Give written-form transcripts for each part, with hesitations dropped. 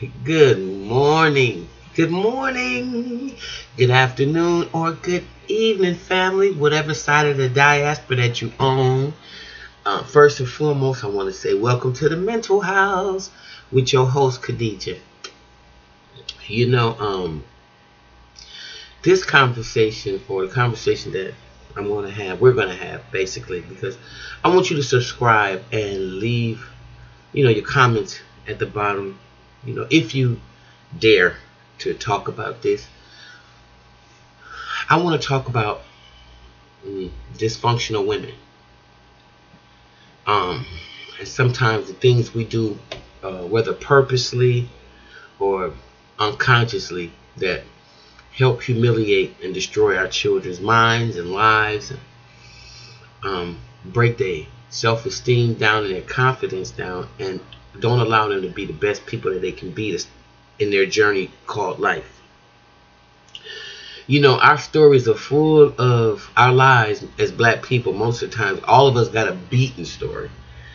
Good morning. Good morning. Good afternoon or good evening, family, whatever side of the diaspora that you own. First and foremost, I want to say welcome to the Mental House with your host, Khadija. You know, this conversation or the conversation that we're going to have basically because I want you to subscribe and leave, your comments at the bottom, if you dare to talk about this. I want to talk about dysfunctional women. And sometimes the things we do, whether purposely or unconsciously, that help humiliate and destroy our children's minds and lives, and break their self-esteem down and their confidence down, and don't allow them to be the best people that they can be in their journey called life. Our stories are full of our lives as black people. Most of the time, all of us got a beaten story.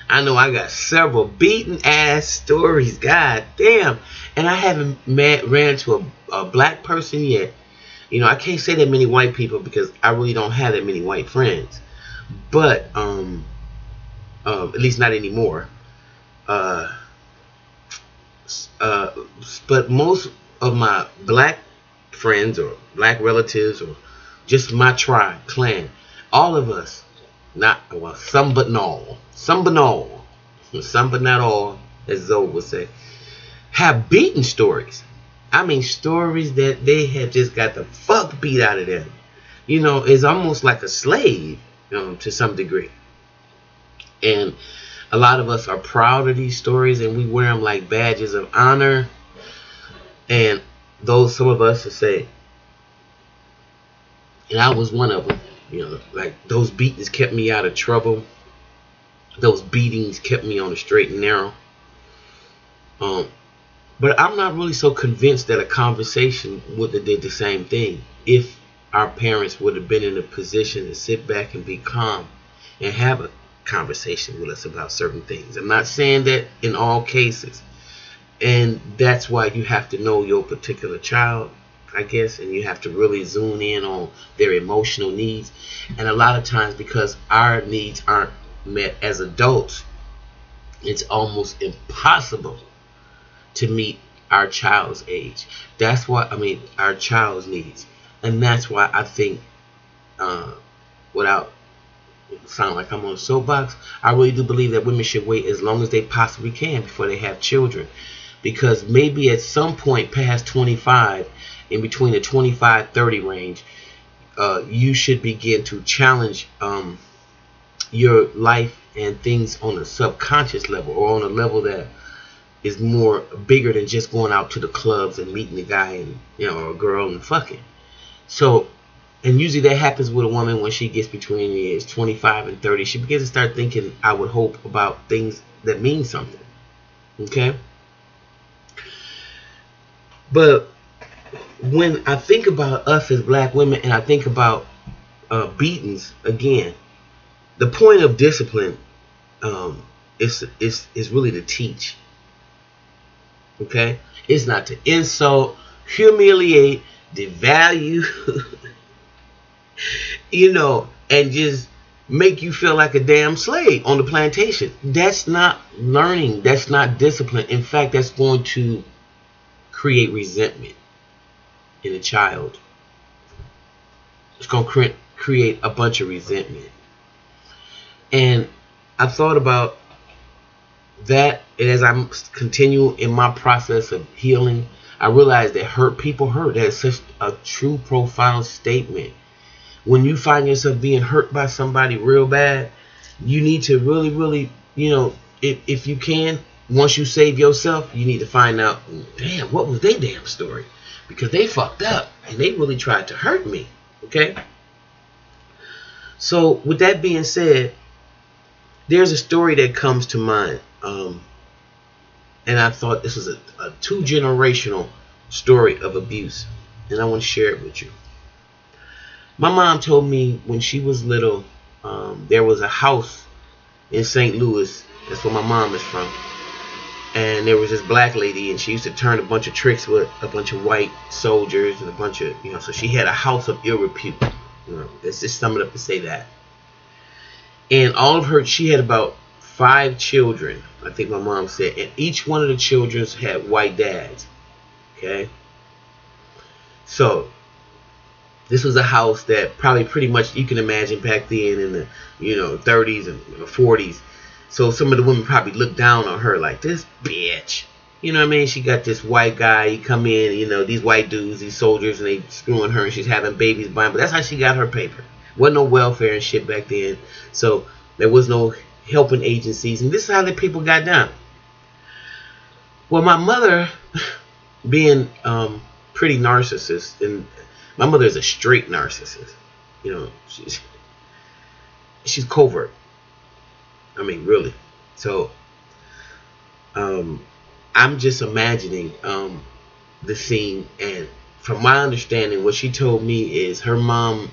I know I got several beaten ass stories. God damn. And I haven't ran to a black person yet. I can't say that many white people because I really don't have that many white friends. But at least not anymore. But most of my black friends or black relatives or just my tribe, clan, all of us, some but not all, as Zoe would say, have beaten stories. I mean, stories that they have just got the fuck beat out of them. It's almost like a slave, to some degree. And a lot of us are proud of these stories, and we wear them like badges of honor. And some of us will say, and I was one of them, like those beatings kept me out of trouble. Those beatings kept me on the straight and narrow. But I'm not really so convinced that a conversation would have did the same thing if our parents would have been in a position to sit back and be calm and have a conversation with us about certain things. I'm not saying that in all cases. And that's why you have to know your particular child, I guess, and you have to really zoom in on their emotional needs. And a lot of times, because our needs aren't met as adults, it's almost impossible to meet our child's age. Our child's needs. And that's why I think, without sound like I'm on a soapbox, I really do believe that women should wait as long as they possibly can before they have children. Because maybe at some point past 25, in between the 25-30 range, you should begin to challenge your life and things on a subconscious level, or on a level that is more bigger than just going out to the clubs and meeting a guy and or a girl and fucking. So, and usually that happens with a woman when she gets between the age 25 and 30. She begins to start thinking, I would hope, about things that mean something. Okay? But when I think about us as black women, and I think about beatings, again, the point of discipline is really to teach. Okay? It's not to insult, humiliate, devalue, and just make you feel like a damn slave on the plantation. That's not learning. That's not discipline. In fact, that's going to create resentment in a child. It's going to create a bunch of resentment. And I thought about that, and as I continue in my process of healing, I realized that people hurt. That is such a true, profound statement. When you find yourself being hurt by somebody real bad, you need to really, really, if you can, once you save yourself, you need to find out, damn, what was their damn story? Because they fucked up and they really tried to hurt me. Okay? So with that being said, there's a story that comes to mind. And I thought this was a 2-generational story of abuse. And I want to share it with you. My mom told me when she was little, there was a house in St. Louis. That's where my mom is from. And there was this black lady, and she used to turn a bunch of tricks with a bunch of white soldiers and a bunch of, so she had a house of ill repute. Let's just sum it up to say that. And all of her, she had about 5 children, I think my mom said, and each one of the children had white dads. Okay? So, this was a house that probably pretty much you can imagine back then in the, 30s and 40s. So some of the women probably looked down on her like, this bitch. You know what I mean? She got this white guy, he come in, these white dudes, these soldiers, and they screwing her, and she's having babies by him. But that's how she got her paper. Wasn't no welfare and shit back then. So there was no helping agencies. And this is how the people got down. Well, my mother, being pretty narcissist, and my mother is a straight narcissist. She's covert. I mean, really. So, I'm just imagining the scene, and from my understanding, what she told me is her mom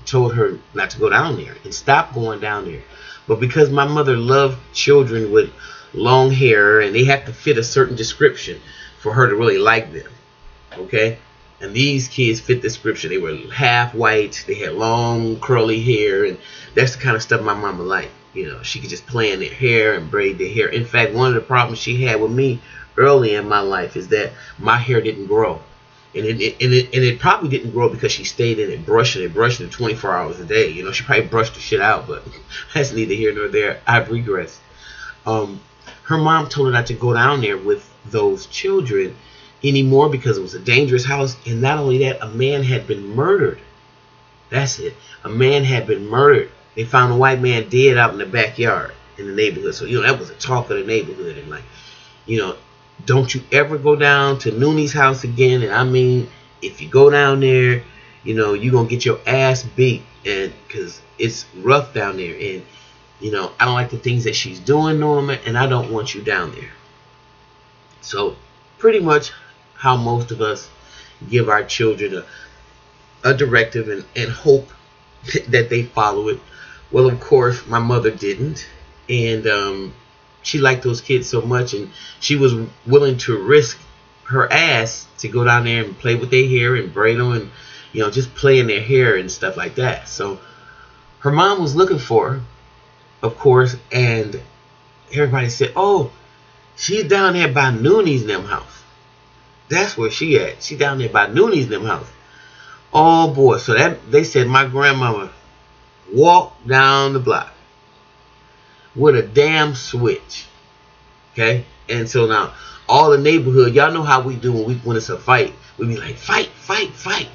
told her not to go down there and stop going down there. But because my mother loved children with long hair, and they have to fit a certain description for her to really like them, okay? And these kids fit the description. They were half white, they had long curly hair, and that's the kind of stuff my mama liked. She could just play in their hair and braid their hair. In fact, one of the problems she had with me early in my life is that my hair didn't grow. And it probably didn't grow because she stayed in it, brushing it 24 hours a day. She probably brushed the shit out, but that's neither here nor there. I've regressed. Her mom told her not to go down there with those children anymore because it was a dangerous house. And not only that, a man had been murdered. That's it. A man had been murdered. They found a white man dead out in the backyard in the neighborhood. So, that was the talk of the neighborhood. And don't you ever go down to Nooney's house again. And I mean, if you go down there, you're going to get your ass beat. And because it's rough down there. And, I don't like the things that she's doing, Norma. And I don't want you down there. So, pretty much how most of us give our children a directive and hope that they follow it. Well, of course, my mother didn't, and she liked those kids so much, and she was willing to risk her ass to go down there and play with their hair and braid them and, just play in their hair and stuff like that. So her mom was looking for her, of course, and everybody said, oh, she's down there by Nooney's and them house. That's where she at. She down there by Nooney's and them house. Oh, boy. So they said my grandmama walked down the block with a damn switch. Okay? And so now, all the neighborhood, y'all know how we do when it's a fight. We be like, fight, fight, fight.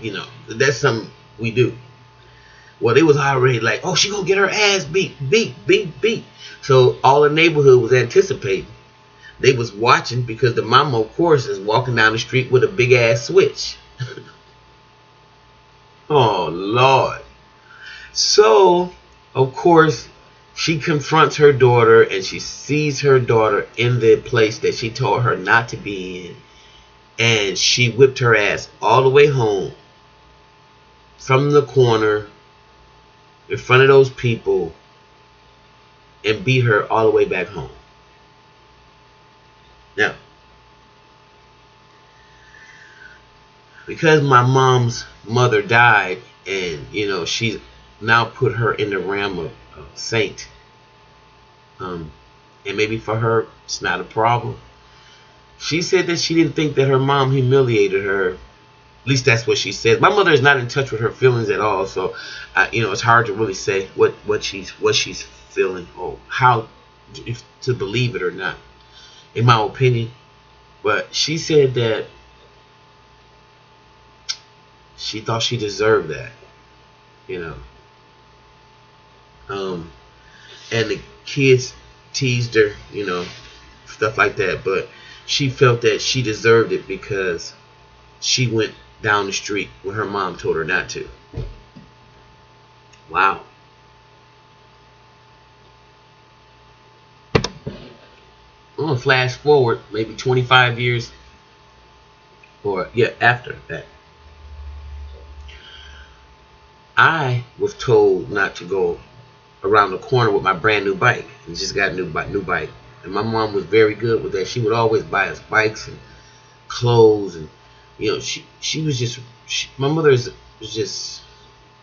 That's something we do. Well, they was already like, oh, she gonna get her ass beat, beat, beat, beat. So all the neighborhood was anticipating. They was watching because the mama, of course, is walking down the street with a big ass switch. Oh, Lord. So, of course, she confronts her daughter, and she sees her daughter in the place that she told her not to be in. And she whipped her ass all the way home from the corner in front of those people and beat her all the way back home. Now, because my mom's mother died, and she's now put her in the realm of saint, and maybe for her it's not a problem. She said that she didn't think that her mom humiliated her. At least that's what she said. My mother is not in touch with her feelings at all, so it's hard to really say what she's feeling or how to believe it or not, in my opinion. But she said that she thought she deserved that, and the kids teased her, stuff like that. But she felt that she deserved it because she went down the street when her mom told her not to. Wow. I'm going to flash forward maybe 25 years after that. I was told not to go around the corner with my brand new bike. I just got a new bike. And my mom was very good with that. She would always buy us bikes and clothes, and she was just my mother was just,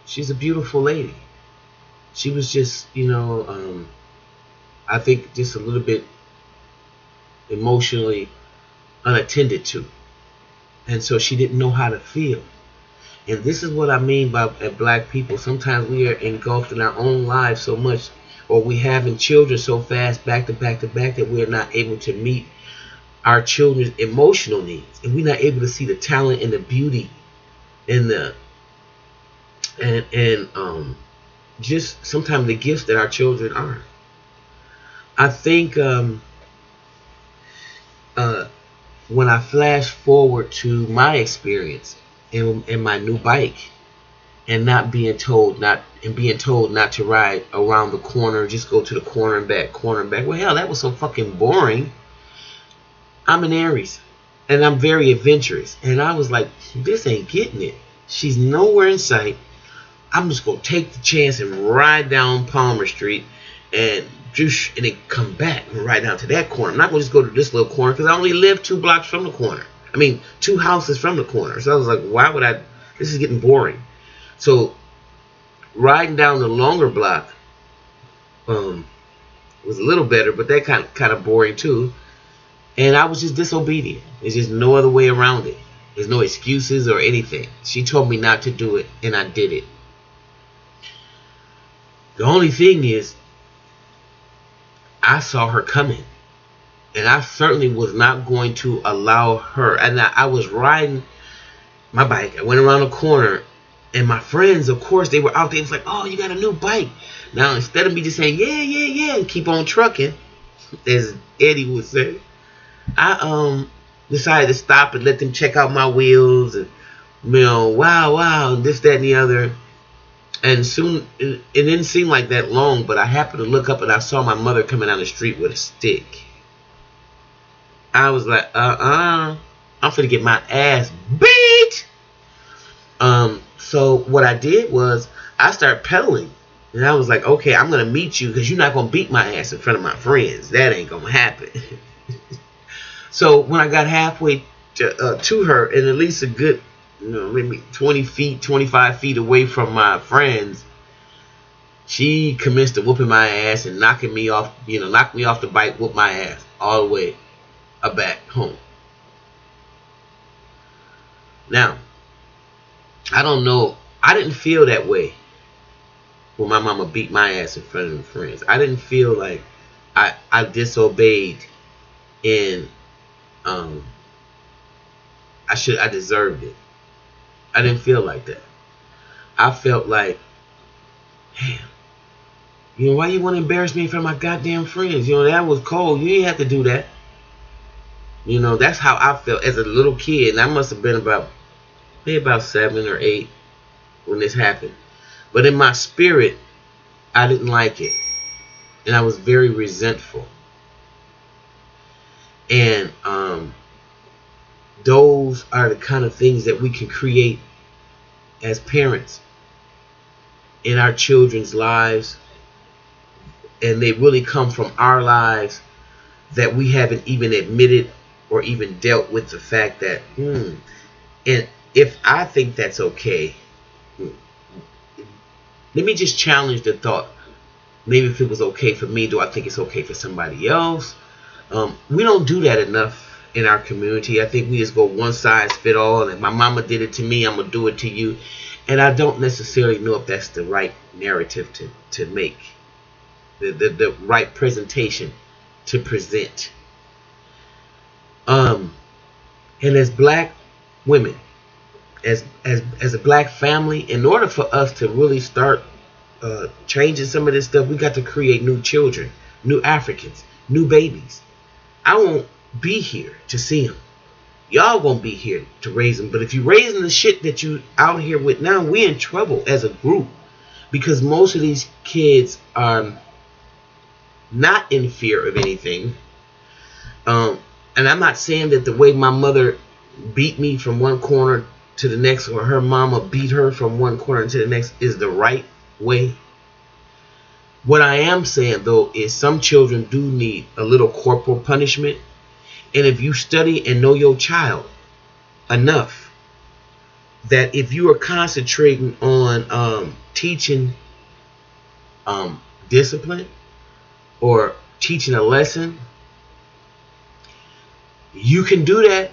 she's a beautiful lady. She was just, I think just a little bit emotionally unattended to, and so she didn't know how to feel. And this is what I mean by black people. Sometimes we are engulfed in our own lives so much, or we having children so fast, back to back to back, that we're not able to meet our children's emotional needs, and we're not able to see the talent and the beauty and the just sometimes the gifts that our children are. I think when I flash forward to my experience in my new bike, and being told not to ride around the corner, just go to the corner and back, corner and back. Well, hell, that was so fucking boring. I'm an Aries, and I'm very adventurous, and I was like, this ain't getting it. She's nowhere in sight. I'm just gonna take the chance and ride down Palmer Street and then come back and ride down to that corner. I'm not gonna just go to this little corner because I only live 2 blocks from the corner. I mean, 2 houses from the corner. So I was like, why would I? This is getting boring. So riding down the longer block was a little better, but that kind of boring too. And I was just disobedient. There's just no other way around it. There's no excuses or anything. She told me not to do it, and I did it. The only thing is, I saw her coming, and I certainly was not going to allow her. And I was riding my bike. I went around the corner, and my friends, of course, they were out there. It's like, oh, you got a new bike. Now, instead of me just saying, yeah, and keep on trucking, as Eddie would say, I decided to stop and let them check out my wheels, and wow, this, that, and the other. And soon, it didn't seem like that long, but I happened to look up and I saw my mother coming down the street with a stick. I was like, I'm finna get my ass beat. So what I did was I started pedaling, and I was like, okay, I'm gonna meet you because you're not gonna beat my ass in front of my friends. That ain't gonna happen. So when I got halfway to her, and at least a good, maybe 20 feet, 25 feet away from my friends, she commenced to whooping my ass and knocking me off, knocked me off the bike, whooped my ass all the way back home. Now, I don't know, I didn't feel that way when my mama beat my ass in front of her friends. I didn't feel like I disobeyed and I deserved it. I didn't feel like that. I felt like, damn, why you want to embarrass me in front of my goddamn friends? That was cold. You didn't have to do that. That's how I felt as a little kid. And I must have been maybe about 7 or 8 when this happened. But in my spirit, I didn't like it. And I was very resentful. And those are the kind of things that we can create as parents in our children's lives, and they really come from our lives that we haven't even admitted or even dealt with the fact that and if I think that's okay, let me just challenge the thought. Maybe if it was okay for me, do I think it's okay for somebody else? We don't do that enough in our community. I think we just go one size fit all, and if my mama did it to me, I'm gonna do it to you. And I don't necessarily know if that's the right narrative to make, the right presentation to present. And as black women, as a black family, in order for us to really start changing some of this stuff, we got to create new children, new Africans, new babies. I won't be here to see them. Y'all won't be here to raise them. But if you're raising the shit that you out here with now, we in trouble as a group, because most of these kids are not in fear of anything. And I'm not saying that the way my mother beat me from one corner to the next, or her mama beat her from one corner to the next, is the right way. What I am saying though is some children do need a little corporal punishment. And if you study and know your child enough, that if you are concentrating on teaching discipline or teaching a lesson, you can do that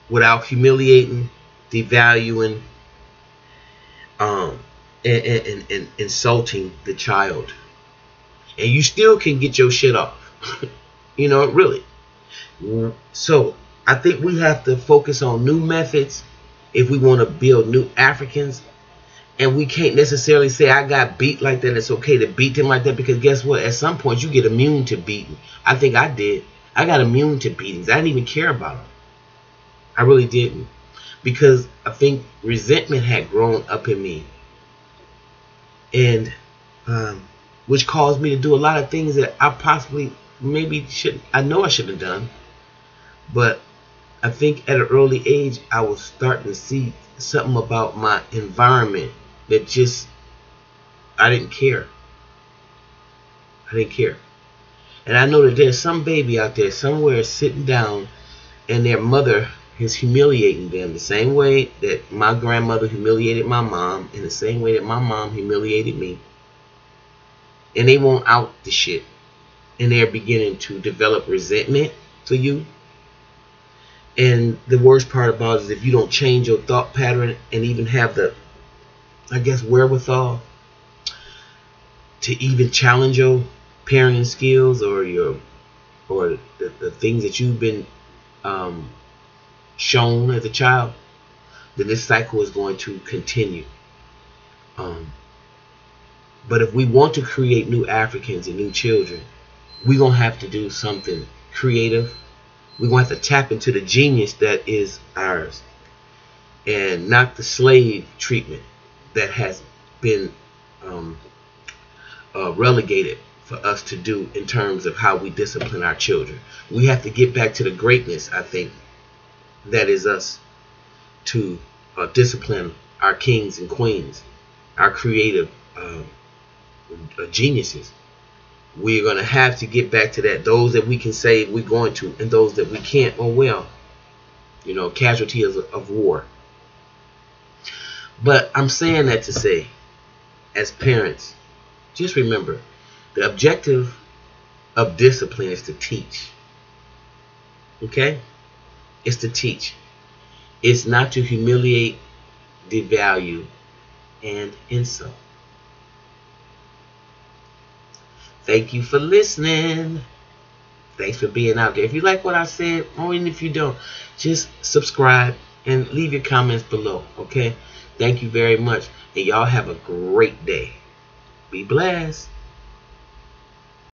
without humiliating, devaluing, and insulting the child. And you still can get your shit off. You know, really. So I think we have to focus on new methods if we want to build new Africans. And we can't necessarily say I got beat like that. It's okay to beat them like that, because guess what? At some point you get immune to beating. I think I did. I got immune to beatings. I didn't even care about them. I really didn't, because I think resentment had grown up in me, and which caused me to do a lot of things that I possibly maybe shouldn't. I know I shouldn't have done, but I think at an early age I was starting to see something about my environment that just I didn't care. I didn't care. And I know that there's some baby out there somewhere sitting down and their mother is humiliating them the same way that my grandmother humiliated my mom, in the same way that my mom humiliated me. And they won't out the shit. And they're beginning to develop resentment for you. And the worst part about it is if you don't change your thought pattern and even have the, I guess, wherewithal to even challenge your parenting skills or the things that you've been shown as a child, then this cycle is going to continue. But if we want to create new Africans and new children, we're going to have to do something creative. We're going to have to tap into the genius that is ours, and not the slave treatment that has been relegated for us to do in terms of how we discipline our children. We have to get back to the greatness, I think, that is us, to discipline our kings and queens, our creative geniuses. We're going to have to get back to that. Those that we can save, we're going to. And those that we can't, oh well. You know, casualties of war. But I'm saying that to say, as parents, just remember, the objective of discipline is to teach. Okay? It's to teach. It's not to humiliate, devalue, and insult. Thank you for listening. Thanks for being out there. If you like what I said, or even if you don't, just subscribe and leave your comments below. Okay? Thank you very much. And y'all have a great day. Be blessed.